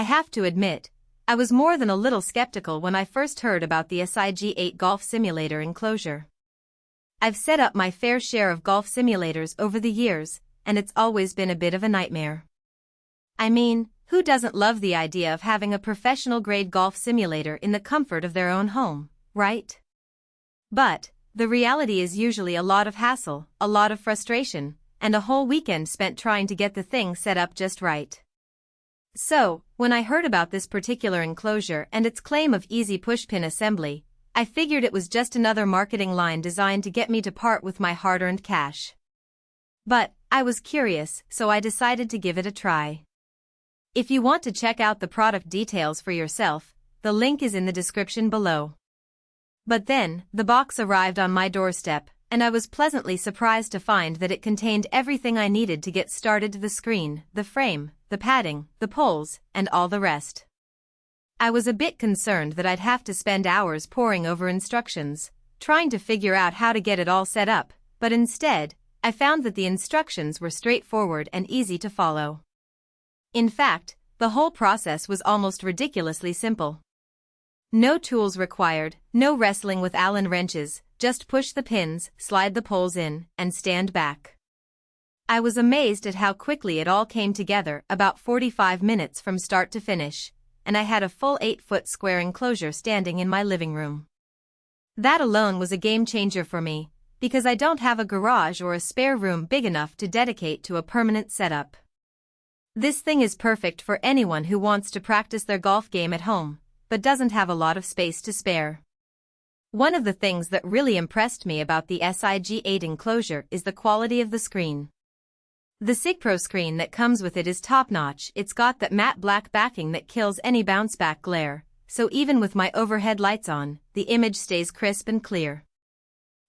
I have to admit, I was more than a little skeptical when I first heard about the SIG8 golf simulator Enclosure. I've set up my fair share of golf simulators over the years, and it's always been a bit of a nightmare. I mean, who doesn't love the idea of having a professional-grade golf simulator in the comfort of their own home, right? But the reality is usually a lot of hassle, a lot of frustration, and a whole weekend spent trying to get the thing set up just right. So, when I heard about this particular Enclosure and its claim of easy pushpin assembly, I figured it was just another marketing line designed to get me to part with my hard-earned cash. But I was curious, so I decided to give it a try. If you want to check out the product details for yourself, the link is in the description below. But then, the box arrived on my doorstep, and I was pleasantly surprised to find that it contained everything I needed to get started: the screen, the frame, the padding, the poles, and all the rest. I was a bit concerned that I'd have to spend hours poring over instructions, trying to figure out how to get it all set up, but instead, I found that the instructions were straightforward and easy to follow. In fact, the whole process was almost ridiculously simple. No tools required, no wrestling with Allen wrenches, just push the pins, slide the poles in, and stand back. I was amazed at how quickly it all came together, about 45 minutes from start to finish, and I had a full 8-foot square enclosure standing in my living room. That alone was a game changer for me, because I don't have a garage or a spare room big enough to dedicate to a permanent setup. This thing is perfect for anyone who wants to practice their golf game at home, but doesn't have a lot of space to spare. One of the things that really impressed me about the SIG8 Enclosure is the quality of the screen. The SIG8 screen that comes with it is top-notch. It's got that matte black backing that kills any bounce-back glare, so even with my overhead lights on, the image stays crisp and clear.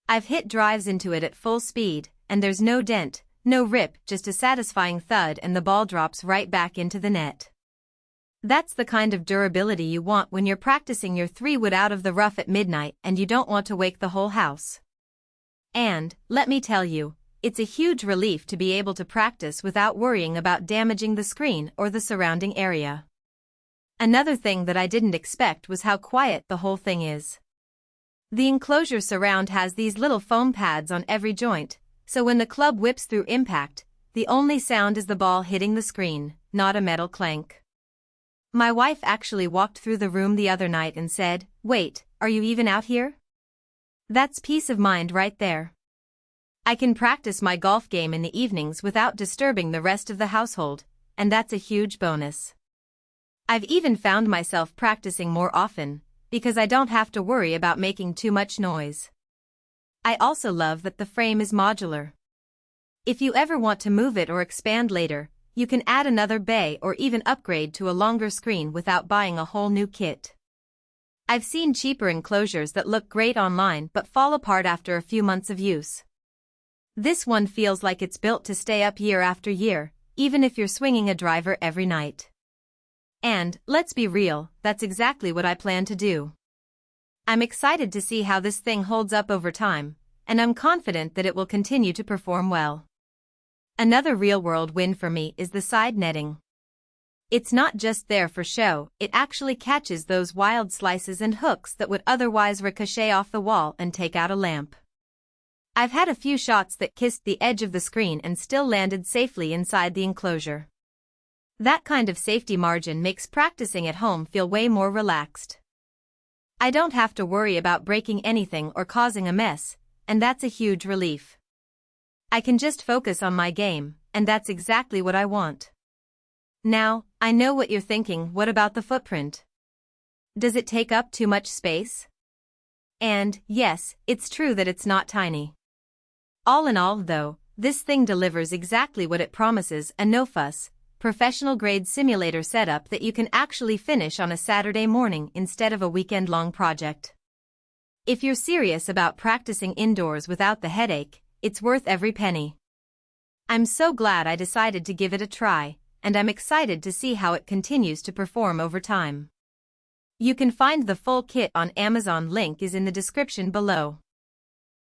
I've hit drives into it at full speed, and there's no dent, no rip, just a satisfying thud, and the ball drops right back into the net. That's the kind of durability you want when you're practicing your 3-wood out of the rough at midnight and you don't want to wake the whole house. And, let me tell you, it's a huge relief to be able to practice without worrying about damaging the screen or the surrounding area. Another thing that I didn't expect was how quiet the whole thing is. The Enclosure surround has these little foam pads on every joint, so when the club whips through impact, the only sound is the ball hitting the screen, not a metal clank. My wife actually walked through the room the other night and said, "Wait, are you even out here?" That's peace of mind right there. I can practice my golf game in the evenings without disturbing the rest of the household, and that's a huge bonus. I've even found myself practicing more often, because I don't have to worry about making too much noise. I also love that the frame is modular. If you ever want to move it or expand later, you can add another bay or even upgrade to a longer screen without buying a whole new kit. I've seen cheaper enclosures that look great online but fall apart after a few months of use. This one feels like it's built to stay up year after year, even if you're swinging a driver every night. And, let's be real, that's exactly what I plan to do. I'm excited to see how this thing holds up over time, and I'm confident that it will continue to perform well. Another real-world win for me is the side netting. It's not just there for show, it actually catches those wild slices and hooks that would otherwise ricochet off the wall and take out a lamp. I've had a few shots that kissed the edge of the screen and still landed safely inside the Enclosure. That kind of safety margin makes practicing at home feel way more relaxed. I don't have to worry about breaking anything or causing a mess, and that's a huge relief. I can just focus on my game, and that's exactly what I want. Now, I know what you're thinking: what about the footprint? Does it take up too much space? And, yes, it's true that it's not tiny. All in all, though, this thing delivers exactly what it promises: a no-fuss, professional-grade simulator setup that you can actually finish on a Saturday morning instead of a weekend-long project. If you're serious about practicing indoors without the headache, it's worth every penny. I'm so glad I decided to give it a try, and I'm excited to see how it continues to perform over time. You can find the full kit on Amazon. Link is in the description below.